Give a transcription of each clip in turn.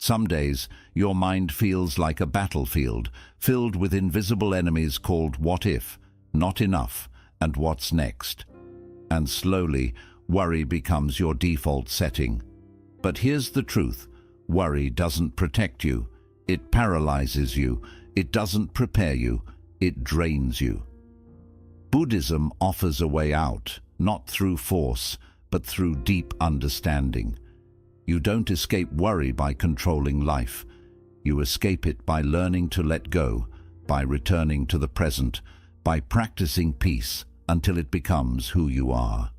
Some days, your mind feels like a battlefield, filled with invisible enemies called what if, not enough, and what's next. And slowly, worry becomes your default setting. But here's the truth. Worry doesn't protect you. It paralyzes you. It doesn't prepare you. It drains you. Buddhism offers a way out, not through force, but through deep understanding. You don't escape worry by controlling life. You escape it by learning to let go, by returning to the present, by practicing peace until it becomes who you are.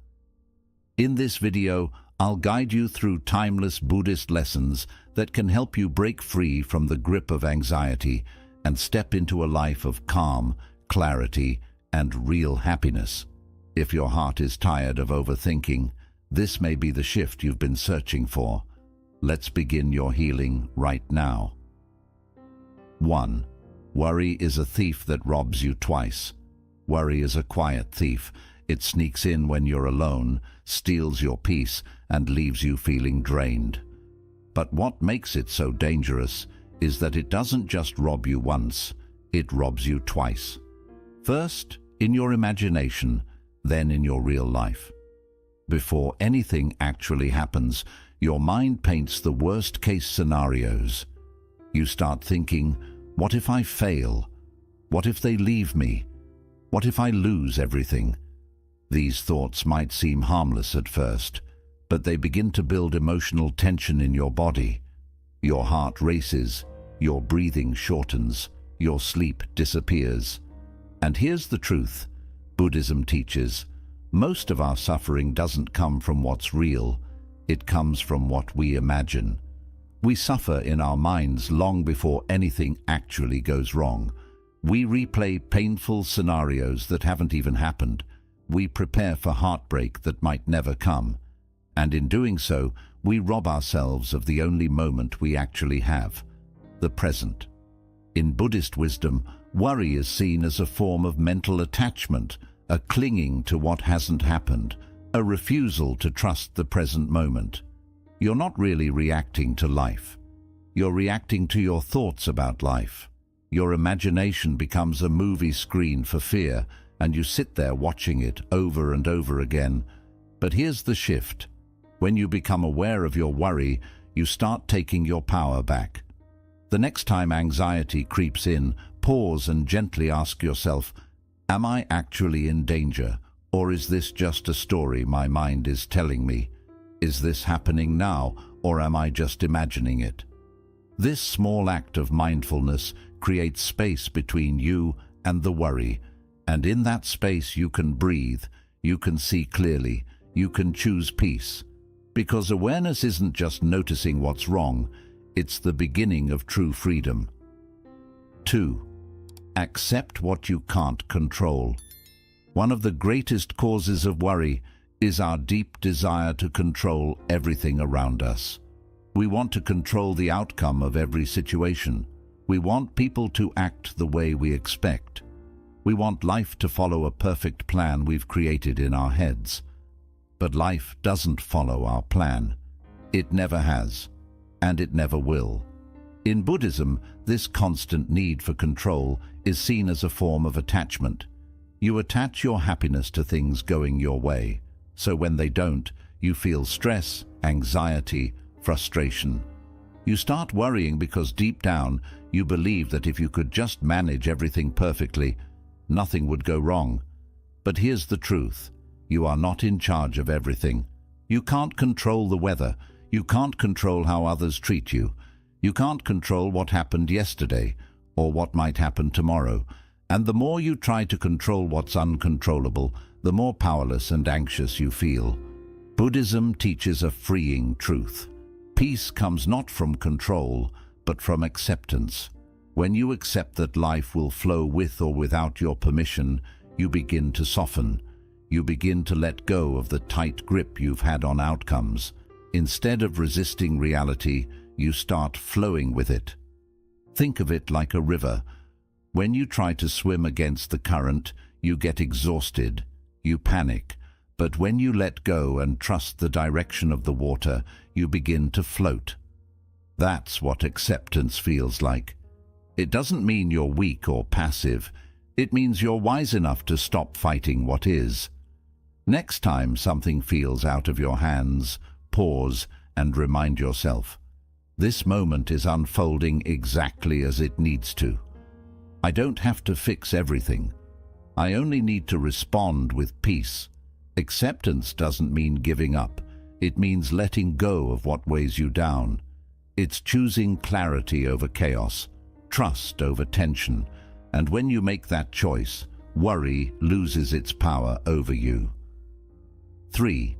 In this video, I'll guide you through timeless Buddhist lessons that can help you break free from the grip of anxiety and step into a life of calm, clarity, and real happiness. If your heart is tired of overthinking, this may be the shift you've been searching for. Let's begin your healing right now. 1. Worry is a thief that robs you twice. Worry is a quiet thief. It sneaks in when you're alone, steals your peace, and leaves you feeling drained. But what makes it so dangerous is that it doesn't just rob you once, it robs you twice. First, in your imagination, then in your real life. Before anything actually happens, your mind paints the worst-case scenarios. You start thinking, what if I fail? What if they leave me? What if I lose everything? These thoughts might seem harmless at first, but they begin to build emotional tension in your body. Your heart races, your breathing shortens, your sleep disappears. And here's the truth. Buddhism teaches, most of our suffering doesn't come from what's real, it comes from what we imagine. We suffer in our minds long before anything actually goes wrong. We replay painful scenarios that haven't even happened. We prepare for heartbreak that might never come. And in doing so, we rob ourselves of the only moment we actually have, the present. In Buddhist wisdom, worry is seen as a form of mental attachment, a clinging to what hasn't happened, a refusal to trust the present moment. You're not really reacting to life. You're reacting to your thoughts about life. Your imagination becomes a movie screen for fear, and you sit there watching it over and over again. But here's the shift. When you become aware of your worry, you start taking your power back. The next time anxiety creeps in, pause and gently ask yourself, am I actually in danger, or is this just a story my mind is telling me? Is this happening now, or am I just imagining it? This small act of mindfulness creates space between you and the worry, and in that space you can breathe, you can see clearly, you can choose peace. Because awareness isn't just noticing what's wrong, it's the beginning of true freedom. 2. Accept what you can't control. One of the greatest causes of worry is our deep desire to control everything around us. We want to control the outcome of every situation. We want people to act the way we expect. We want life to follow a perfect plan we've created in our heads. But life doesn't follow our plan. It never has, and it never will. In Buddhism, this constant need for control is seen as a form of attachment. You attach your happiness to things going your way, so when they don't, you feel stress, anxiety, frustration. You start worrying because deep down, you believe that if you could just manage everything perfectly, nothing would go wrong. But here's the truth. You are not in charge of everything. You can't control the weather. You can't control how others treat you. You can't control what happened yesterday or what might happen tomorrow. And the more you try to control what's uncontrollable, the more powerless and anxious you feel. Buddhism teaches a freeing truth. Peace comes not from control, but from acceptance. When you accept that life will flow with or without your permission, you begin to soften. You begin to let go of the tight grip you've had on outcomes. Instead of resisting reality, you start flowing with it. Think of it like a river. When you try to swim against the current, you get exhausted, you panic. But when you let go and trust the direction of the water, you begin to float. That's what acceptance feels like. It doesn't mean you're weak or passive. It means you're wise enough to stop fighting what is. Next time something feels out of your hands, pause and remind yourself, this moment is unfolding exactly as it needs to. I don't have to fix everything. I only need to respond with peace. Acceptance doesn't mean giving up. It means letting go of what weighs you down. It's choosing clarity over chaos, trust over tension, and when you make that choice, worry loses its power over you. 3.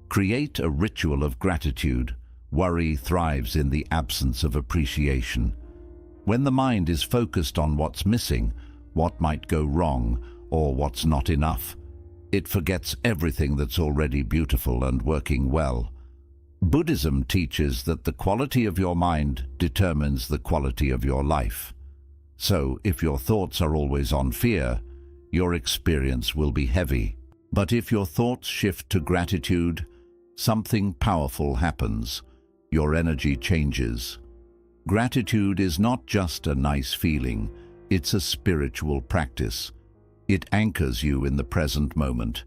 Create a ritual of gratitude. Worry thrives in the absence of appreciation. When the mind is focused on what's missing, what might go wrong, or what's not enough, it forgets everything that's already beautiful and working well. Buddhism teaches that the quality of your mind determines the quality of your life. So, if your thoughts are always on fear, your experience will be heavy. But if your thoughts shift to gratitude, something powerful happens. Your energy changes. Gratitude is not just a nice feeling, it's a spiritual practice. It anchors you in the present moment.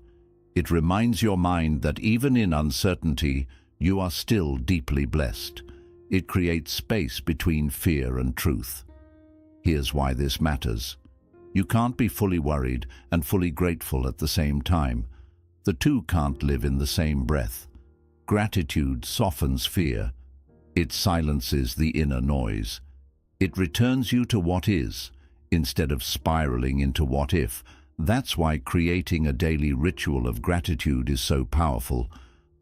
It reminds your mind that even in uncertainty, you are still deeply blessed. It creates space between fear and truth. Here's why this matters. You can't be fully worried and fully grateful at the same time. The two can't live in the same breath. Gratitude softens fear. It silences the inner noise. It returns you to what is, instead of spiraling into what if. That's why creating a daily ritual of gratitude is so powerful.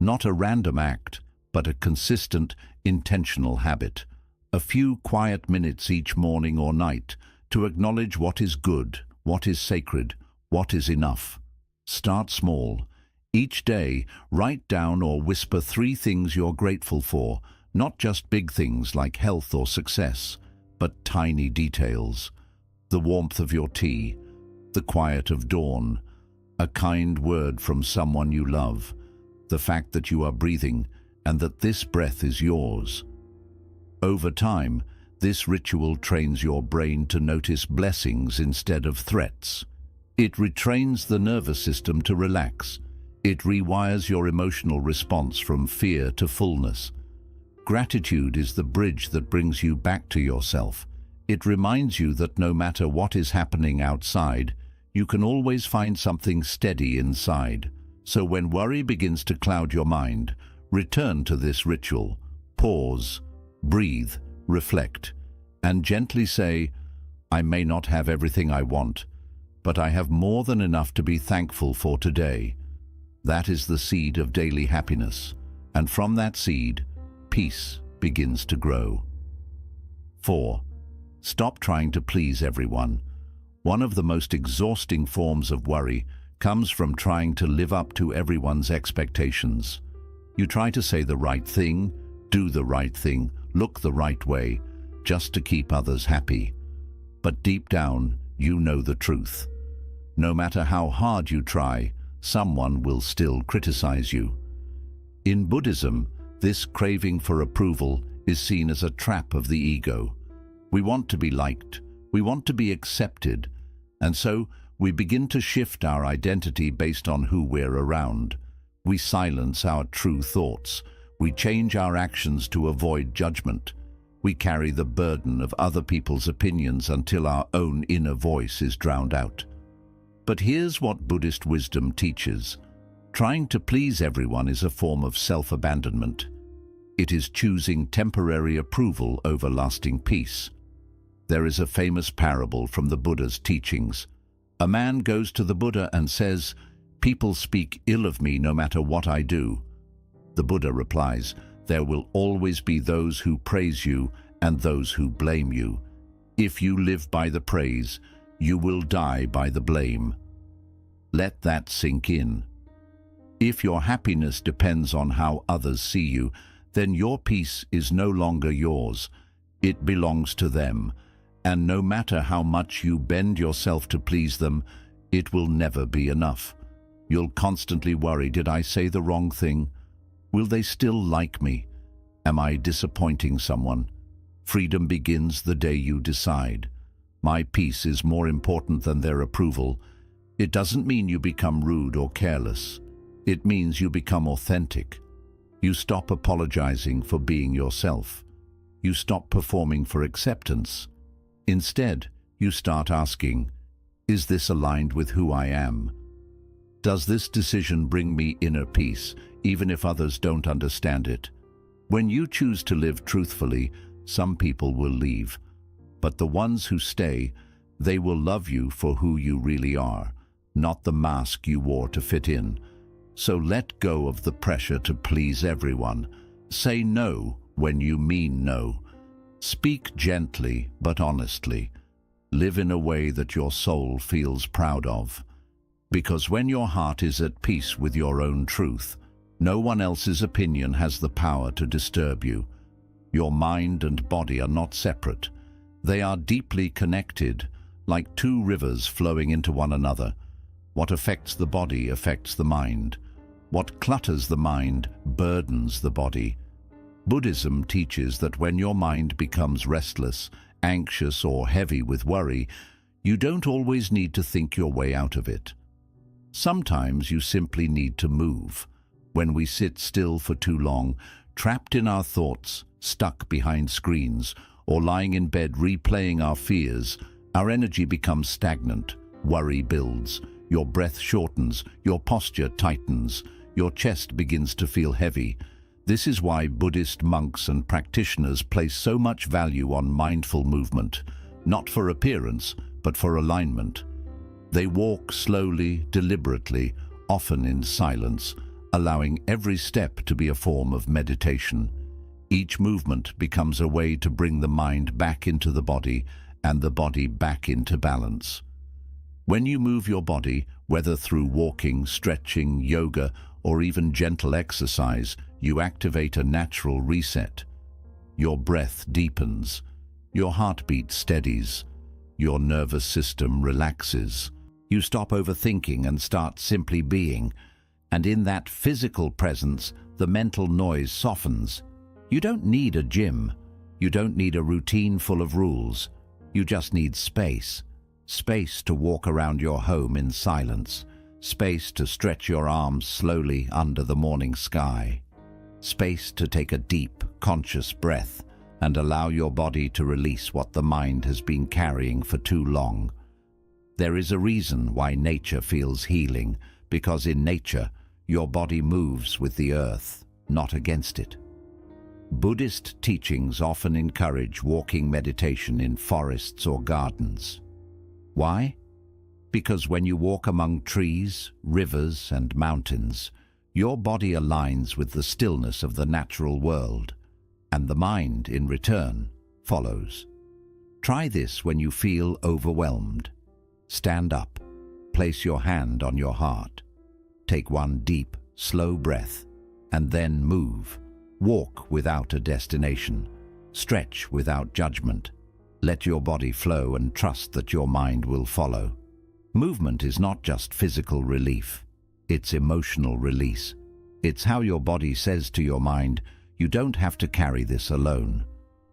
Not a random act, but a consistent, intentional habit. A few quiet minutes each morning or night to acknowledge what is good, what is sacred, what is enough. Start small. Each day, write down or whisper 3 things you're grateful for, not just big things like health or success, but tiny details. The warmth of your tea, the quiet of dawn, a kind word from someone you love, the fact that you are breathing and that this breath is yours. Over time, this ritual trains your brain to notice blessings instead of threats. It retrains the nervous system to relax. It rewires your emotional response from fear to fullness. Gratitude is the bridge that brings you back to yourself. It reminds you that no matter what is happening outside, you can always find something steady inside. So when worry begins to cloud your mind, return to this ritual. Pause, breathe, reflect, and gently say, I may not have everything I want, but I have more than enough to be thankful for today. That is the seed of daily happiness, and from that seed, peace begins to grow. 4. Stop trying to please everyone. One of the most exhausting forms of worry comes from trying to live up to everyone's expectations. You try to say the right thing, do the right thing, look the right way, just to keep others happy. But deep down, you know the truth. No matter how hard you try, someone will still criticize you. In Buddhism, this craving for approval is seen as a trap of the ego. We want to be liked, we want to be accepted, and so we begin to shift our identity based on who we're around. We silence our true thoughts. We change our actions to avoid judgment. We carry the burden of other people's opinions until our own inner voice is drowned out. But here's what Buddhist wisdom teaches. Trying to please everyone is a form of self-abandonment. It is choosing temporary approval over lasting peace. There is a famous parable from the Buddha's teachings. A man goes to the Buddha and says, "People speak ill of me no matter what I do." The Buddha replies, "There will always be those who praise you and those who blame you. If you live by the praise, you will die by the blame." Let that sink in. If your happiness depends on how others see you, then your peace is no longer yours. It belongs to them. And no matter how much you bend yourself to please them, it will never be enough. You'll constantly worry, did I say the wrong thing? Will they still like me? Am I disappointing someone? Freedom begins the day you decide, "My peace is more important than their approval." It doesn't mean you become rude or careless. It means you become authentic. You stop apologizing for being yourself. You stop performing for acceptance. Instead, you start asking, "Is this aligned with who I am? Does this decision bring me inner peace, even if others don't understand it?" When you choose to live truthfully, some people will leave. But the ones who stay, they will love you for who you really are, not the mask you wore to fit in. So let go of the pressure to please everyone. Say no when you mean no. Speak gently but honestly. Live in a way that your soul feels proud of. Because when your heart is at peace with your own truth, no one else's opinion has the power to disturb you. Your mind and body are not separate. They are deeply connected, like two rivers flowing into one another. What affects the body affects the mind. What clutters the mind burdens the body. Buddhism teaches that when your mind becomes restless, anxious, or heavy with worry, you don't always need to think your way out of it. Sometimes you simply need to move. When we sit still for too long, trapped in our thoughts, stuck behind screens, or lying in bed replaying our fears, our energy becomes stagnant. Worry builds. Your breath shortens. Your posture tightens. Your chest begins to feel heavy. This is why Buddhist monks and practitioners place so much value on mindful movement, not for appearance, but for alignment. They walk slowly, deliberately, often in silence, allowing every step to be a form of meditation. Each movement becomes a way to bring the mind back into the body and the body back into balance. When you move your body, whether through walking, stretching, yoga, or even gentle exercise, you activate a natural reset. Your breath deepens, your heartbeat steadies, your nervous system relaxes. You stop overthinking and start simply being, and in that physical presence, the mental noise softens. You don't need a gym. You don't need a routine full of rules. You just need space. Space to walk around your home in silence. Space to stretch your arms slowly under the morning sky. Space to take a deep, conscious breath and allow your body to release what the mind has been carrying for too long. There is a reason why nature feels healing, because in nature, your body moves with the earth, not against it. Buddhist teachings often encourage walking meditation in forests or gardens. Why? Because when you walk among trees, rivers, and mountains, your body aligns with the stillness of the natural world, and the mind, in return, follows. Try this when you feel overwhelmed. Stand up, place your hand on your heart, take one deep, slow breath, and then move. Walk without a destination. Stretch without judgment. Let your body flow and trust that your mind will follow. Movement is not just physical relief, it's emotional release. It's how your body says to your mind, "You don't have to carry this alone."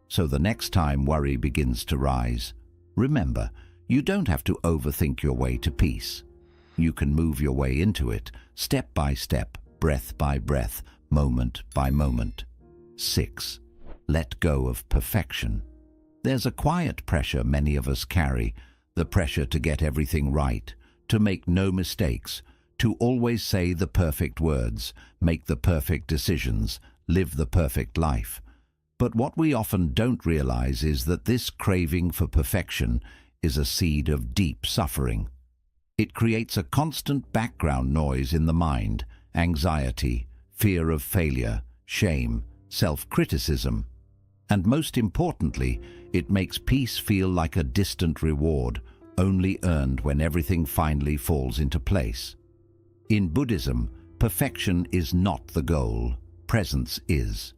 So the next time worry begins to rise, remember, you don't have to overthink your way to peace. You can move your way into it, step by step, breath by breath, moment by moment. 6. Let go of perfection. There's a quiet pressure many of us carry, the pressure to get everything right, to make no mistakes, to always say the perfect words, make the perfect decisions, live the perfect life. But what we often don't realize is that this craving for perfection is a seed of deep suffering. It creates a constant background noise in the mind, anxiety, fear of failure, shame, self-criticism. And most importantly, it makes peace feel like a distant reward, only earned when everything finally falls into place. In Buddhism, perfection is not the goal, presence is.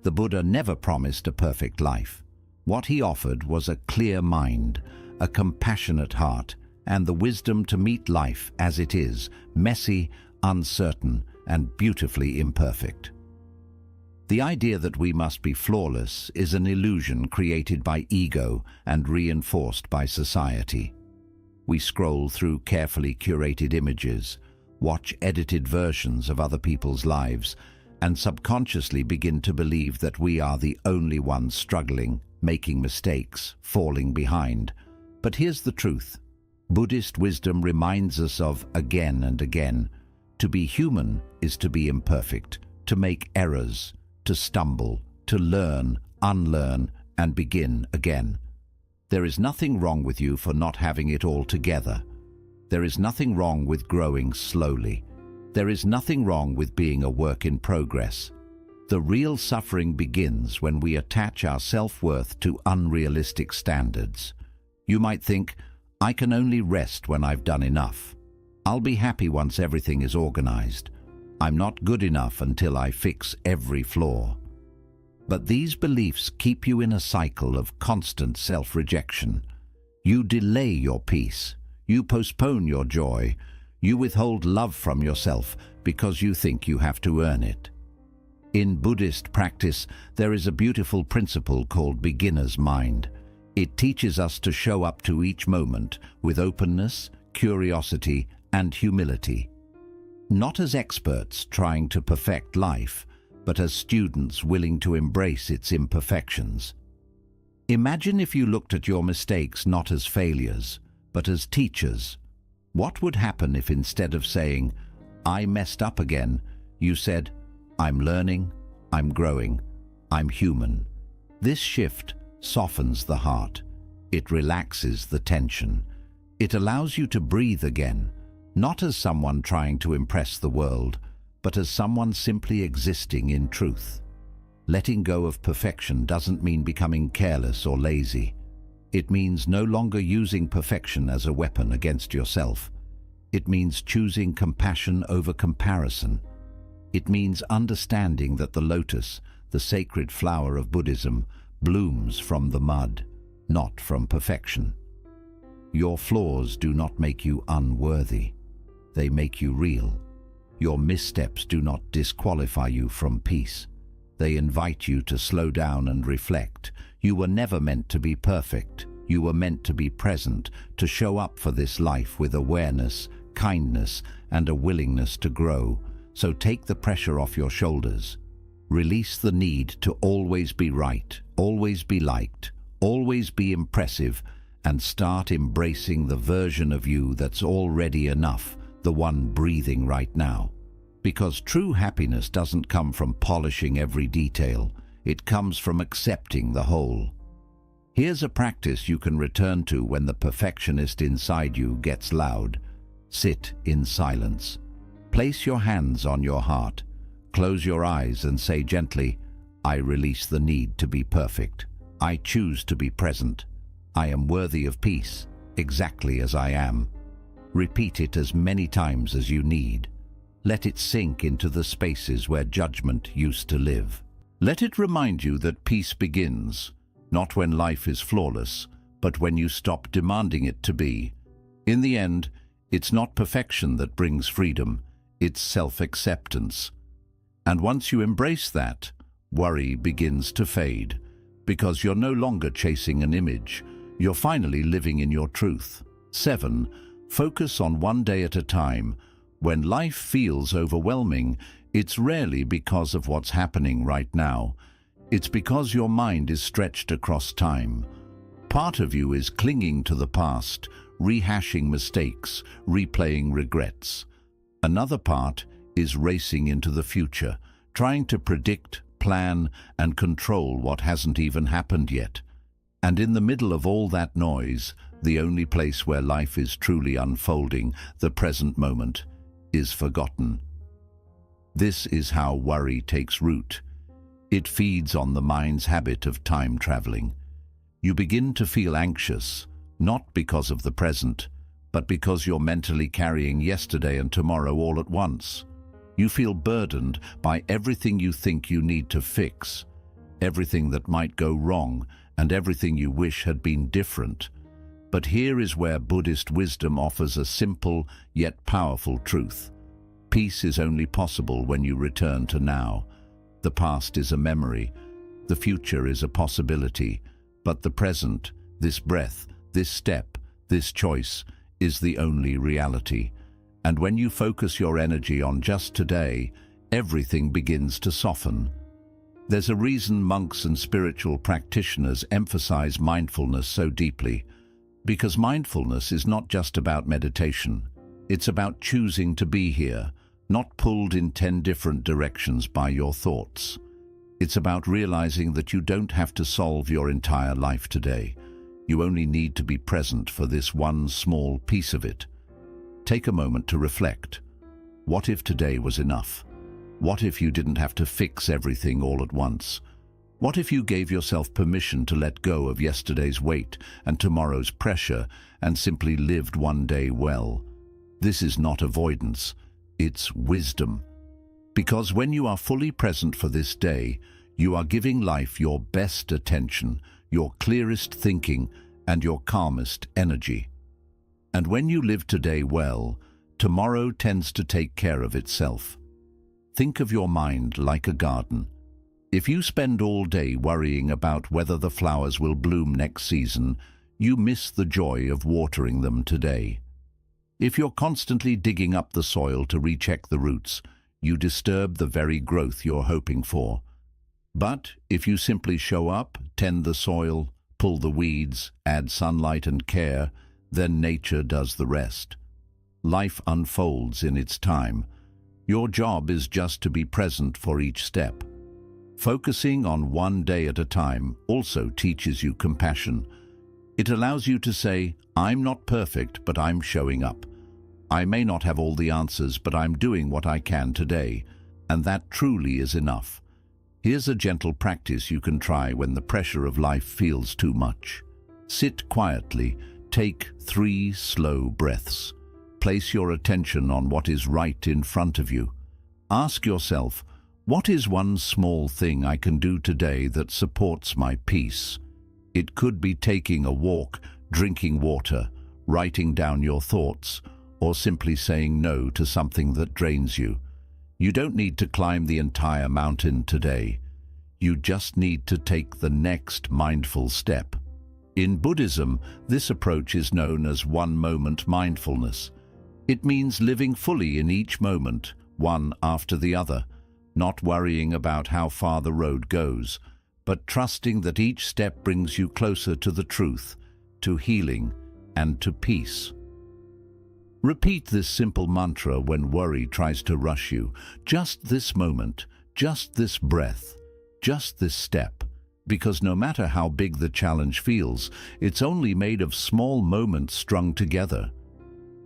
The Buddha never promised a perfect life. What he offered was a clear mind, a compassionate heart, and the wisdom to meet life as it is, messy, uncertain, and beautifully imperfect. The idea that we must be flawless is an illusion created by ego and reinforced by society. We scroll through carefully curated images, watch edited versions of other people's lives, and subconsciously begin to believe that we are the only ones struggling, making mistakes, falling behind. But here's the truth. Buddhist wisdom reminds us of again and again. To be human is to be imperfect, to make errors, to stumble, to learn, unlearn, and begin again. There is nothing wrong with you for not having it all together. There is nothing wrong with growing slowly. There is nothing wrong with being a work in progress. The real suffering begins when we attach our self-worth to unrealistic standards. You might think, I can only rest when I've done enough. I'll be happy once everything is organized. I'm not good enough until I fix every flaw. But these beliefs keep you in a cycle of constant self-rejection. You delay your peace. You postpone your joy. You withhold love from yourself because you think you have to earn it. In Buddhist practice, there is a beautiful principle called beginner's mind. It teaches us to show up to each moment with openness, curiosity, and humility. Not as experts trying to perfect life, but as students willing to embrace its imperfections. Imagine if you looked at your mistakes not as failures, but as teachers. What would happen if instead of saying, I messed up again, you said, I'm learning, I'm growing, I'm human? This shift softens the heart. It relaxes the tension. It allows you to breathe again, not as someone trying to impress the world, but as someone simply existing in truth. Letting go of perfection doesn't mean becoming careless or lazy. It means no longer using perfection as a weapon against yourself. It means choosing compassion over comparison. It means understanding that the lotus, the sacred flower of Buddhism, blooms from the mud, not from perfection. Your flaws do not make you unworthy. They make you real. Your missteps do not disqualify you from peace. They invite you to slow down and reflect. You were never meant to be perfect. You were meant to be present, to show up for this life with awareness, kindness, and a willingness to grow. So take the pressure off your shoulders. Release the need to always be right, always be liked, always be impressive, and start embracing the version of you that's already enough, the one breathing right now. Because true happiness doesn't come from polishing every detail. It comes from accepting the whole. Here's a practice you can return to when the perfectionist inside you gets loud. Sit in silence. Place your hands on your heart. Close your eyes and say gently, I release the need to be perfect. I choose to be present. I am worthy of peace, exactly as I am. Repeat it as many times as you need. Let it sink into the spaces where judgment used to live. Let it remind you that peace begins, not when life is flawless, but when you stop demanding it to be. In the end, it's not perfection that brings freedom, it's self-acceptance. And once you embrace that, worry begins to fade, because you're no longer chasing an image, you're finally living in your truth. 7. Focus on one day at a time. When life feels overwhelming, it's rarely because of what's happening right now. It's because your mind is stretched across time. Part of you is clinging to the past, rehashing mistakes, replaying regrets. Another part is racing into the future, trying to predict, plan, and control what hasn't even happened yet. And in the middle of all that noise, the only place where life is truly unfolding, the present moment, is forgotten. This is how worry takes root. It feeds on the mind's habit of time traveling. You begin to feel anxious, not because of the present, but because you're mentally carrying yesterday and tomorrow all at once. You feel burdened by everything you think you need to fix, everything that might go wrong, and everything you wish had been different. But here is where Buddhist wisdom offers a simple yet powerful truth. Peace is only possible when you return to now. The past is a memory. The future is a possibility. But the present, this breath, this step, this choice, is the only reality. And when you focus your energy on just today, everything begins to soften. There's a reason monks and spiritual practitioners emphasize mindfulness so deeply. Because mindfulness is not just about meditation. It's about choosing to be here, not pulled in 10 different directions by your thoughts. It's about realizing that you don't have to solve your entire life today. You only need to be present for this one small piece of it. Take a moment to reflect. What if today was enough? What if you didn't have to fix everything all at once? What if you gave yourself permission to let go of yesterday's weight and tomorrow's pressure and simply lived one day well? This is not avoidance, it's wisdom. Because when you are fully present for this day, you are giving life your best attention, your clearest thinking, and your calmest energy. And when you live today well, tomorrow tends to take care of itself. Think of your mind like a garden. If you spend all day worrying about whether the flowers will bloom next season, you miss the joy of watering them today. If you're constantly digging up the soil to recheck the roots, you disturb the very growth you're hoping for. But if you simply show up, tend the soil, pull the weeds, add sunlight and care, then nature does the rest. Life unfolds in its time. Your job is just to be present for each step. Focusing on one day at a time also teaches you compassion. It allows you to say, I'm not perfect, but I'm showing up. I may not have all the answers, but I'm doing what I can today, and that truly is enough. Here's a gentle practice you can try when the pressure of life feels too much. Sit quietly, take 3 slow breaths. Place your attention on what is right in front of you. Ask yourself, what is one small thing I can do today that supports my peace? It could be taking a walk, drinking water, writing down your thoughts, or simply saying no to something that drains you. You don't need to climb the entire mountain today. You just need to take the next mindful step. In Buddhism, this approach is known as one-moment mindfulness. It means living fully in each moment, one after the other, not worrying about how far the road goes, but trusting that each step brings you closer to the truth, to healing, and to peace. Repeat this simple mantra when worry tries to rush you. Just this moment, just this breath, just this step. Because no matter how big the challenge feels, it's only made of small moments strung together.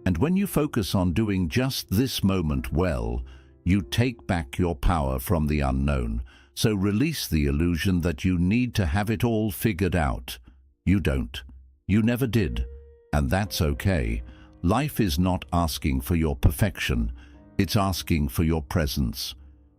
And when you focus on doing just this moment well, you take back your power from the unknown. So release the illusion that you need to have it all figured out. You don't. You never did. And that's okay. Life is not asking for your perfection. It's asking for your presence.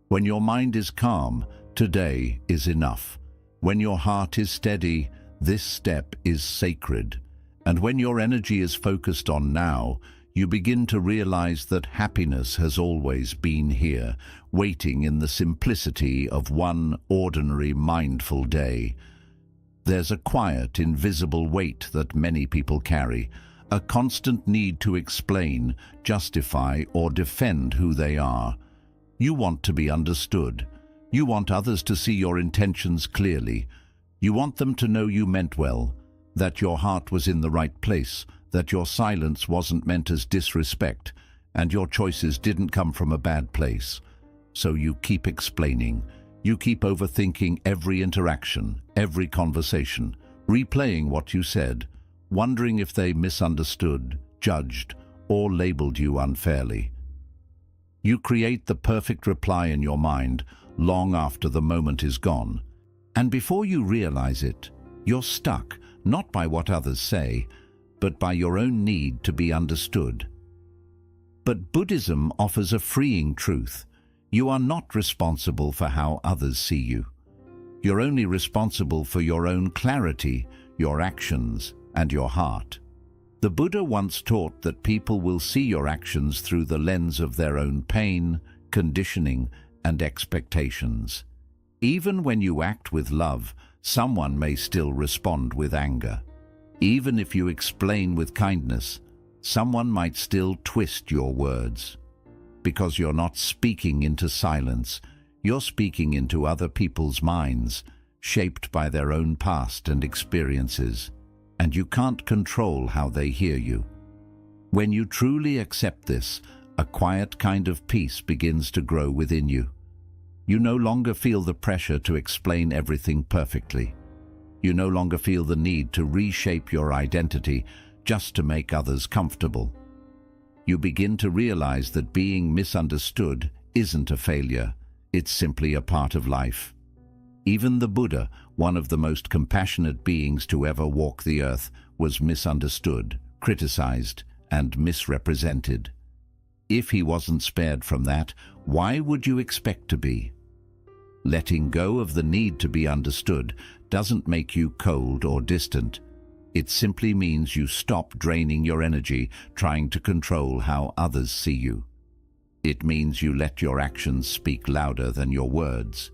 When your mind is calm, today is enough. When your heart is steady, this step is sacred. And when your energy is focused on now, you begin to realize that happiness has always been here, waiting in the simplicity of one ordinary mindful day. There's a quiet, invisible weight that many people carry, a constant need to explain, justify, or defend who they are. You want to be understood. You want others to see your intentions clearly. You want them to know you meant well, that your heart was in the right place, that your silence wasn't meant as disrespect, and your choices didn't come from a bad place. So you keep explaining. You keep overthinking every interaction, every conversation, replaying what you said, wondering if they misunderstood, judged, or labeled you unfairly. You create the perfect reply in your mind long after the moment is gone. And before you realize it, you're stuck, not by what others say, but by your own need to be understood. But Buddhism offers a freeing truth. You are not responsible for how others see you. You're only responsible for your own clarity, your actions, and your heart. The Buddha once taught that people will see your actions through the lens of their own pain, conditioning, and expectations. Even when you act with love, someone may still respond with anger. Even if you explain with kindness, someone might still twist your words. Because you're not speaking into silence, you're speaking into other people's minds, shaped by their own past and experiences, and you can't control how they hear you. When you truly accept this, a quiet kind of peace begins to grow within you. You no longer feel the pressure to explain everything perfectly. You no longer feel the need to reshape your identity just to make others comfortable. You begin to realize that being misunderstood isn't a failure, it's simply a part of life. Even the Buddha, one of the most compassionate beings to ever walk the earth, was misunderstood, criticized, and misrepresented. If he wasn't spared from that, why would you expect to be? Letting go of the need to be understood doesn't make you cold or distant. It simply means you stop draining your energy trying to control how others see you. It means you let your actions speak louder than your words.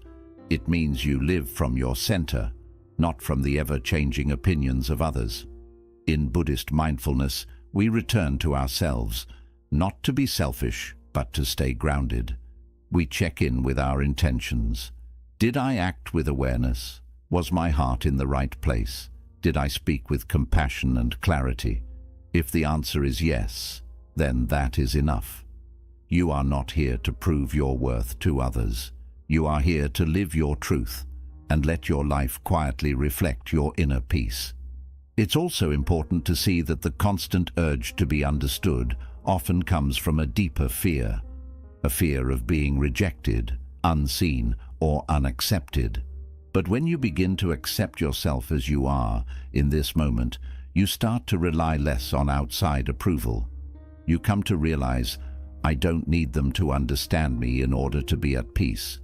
It means you live from your center, not from the ever-changing opinions of others. In Buddhist mindfulness, we return to ourselves, not to be selfish, but to stay grounded. We check in with our intentions. Did I act with awareness? Was my heart in the right place? Did I speak with compassion and clarity? If the answer is yes, then that is enough. You are not here to prove your worth to others. You are here to live your truth and let your life quietly reflect your inner peace. It's also important to see that the constant urge to be understood often comes from a deeper fear, a fear of being rejected, unseen, or unaccepted. But when you begin to accept yourself as you are in this moment, you start to rely less on outside approval. You come to realize, I don't need them to understand me in order to be at peace.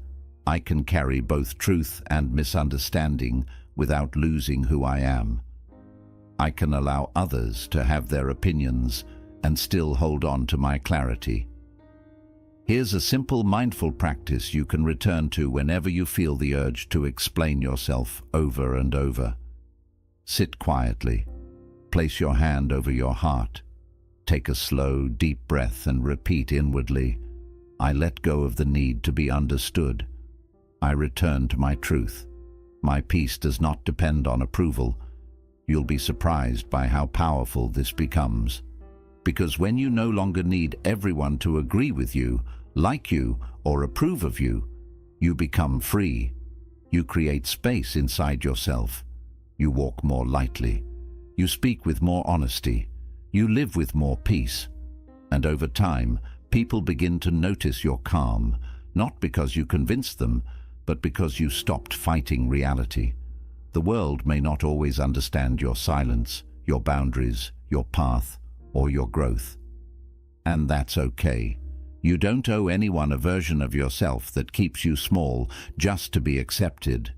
I can carry both truth and misunderstanding without losing who I am. I can allow others to have their opinions and still hold on to my clarity. Here's a simple mindful practice you can return to whenever you feel the urge to explain yourself over and over. Sit quietly. Place your hand over your heart. Take a slow, deep breath and repeat inwardly, I let go of the need to be understood. I return to my truth. My peace does not depend on approval. You'll be surprised by how powerful this becomes. Because when you no longer need everyone to agree with you, like you, or approve of you, you become free. You create space inside yourself. You walk more lightly. You speak with more honesty. You live with more peace. And over time, people begin to notice your calm, not because you convinced them, but because you stopped fighting reality. The world may not always understand your silence, your boundaries, your path, or your growth. And that's okay. You don't owe anyone a version of yourself that keeps you small just to be accepted.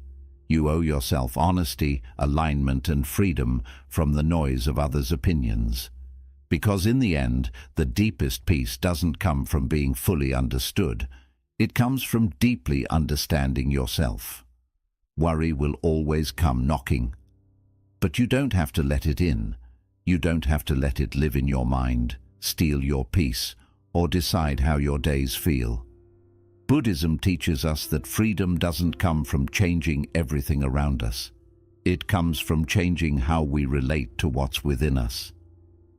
You owe yourself honesty, alignment, and freedom from the noise of others' opinions. Because in the end, the deepest peace doesn't come from being fully understood. It comes from deeply understanding yourself. Worry will always come knocking. But you don't have to let it in. You don't have to let it live in your mind, steal your peace, or decide how your days feel. Buddhism teaches us that freedom doesn't come from changing everything around us. It comes from changing how we relate to what's within us.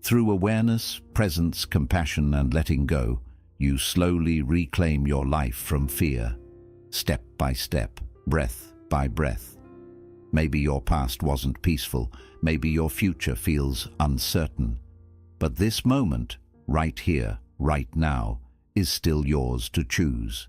Through awareness, presence, compassion, and letting go, you slowly reclaim your life from fear, step by step, breath by breath. Maybe your past wasn't peaceful, maybe your future feels uncertain. But this moment, right here, right now, is still yours to choose.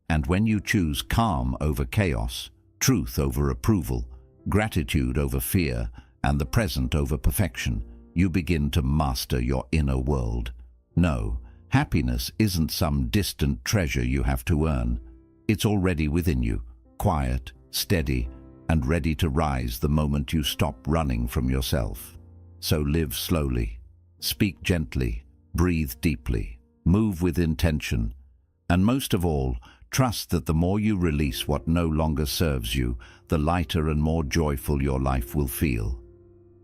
And when you choose calm over chaos, truth over approval, gratitude over fear, and the present over perfection, you begin to master your inner world. No, happiness isn't some distant treasure you have to earn. It's already within you, quiet, steady, and ready to rise the moment you stop running from yourself. So live slowly, speak gently, breathe deeply, move with intention, and most of all, Trust that the more you release what no longer serves you, the lighter and more joyful your life will feel.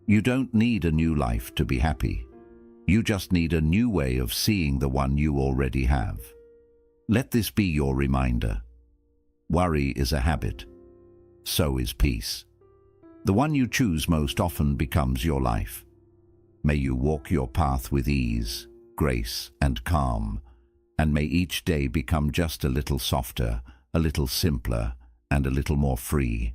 You don't need a new life to be happy. You just need a new way of seeing the one you already have. Let this be your reminder. Worry is a habit. So is peace. The one you choose most often becomes your life. May you walk your path with ease, grace, and calm, and may each day become just a little softer, a little simpler, and a little more free.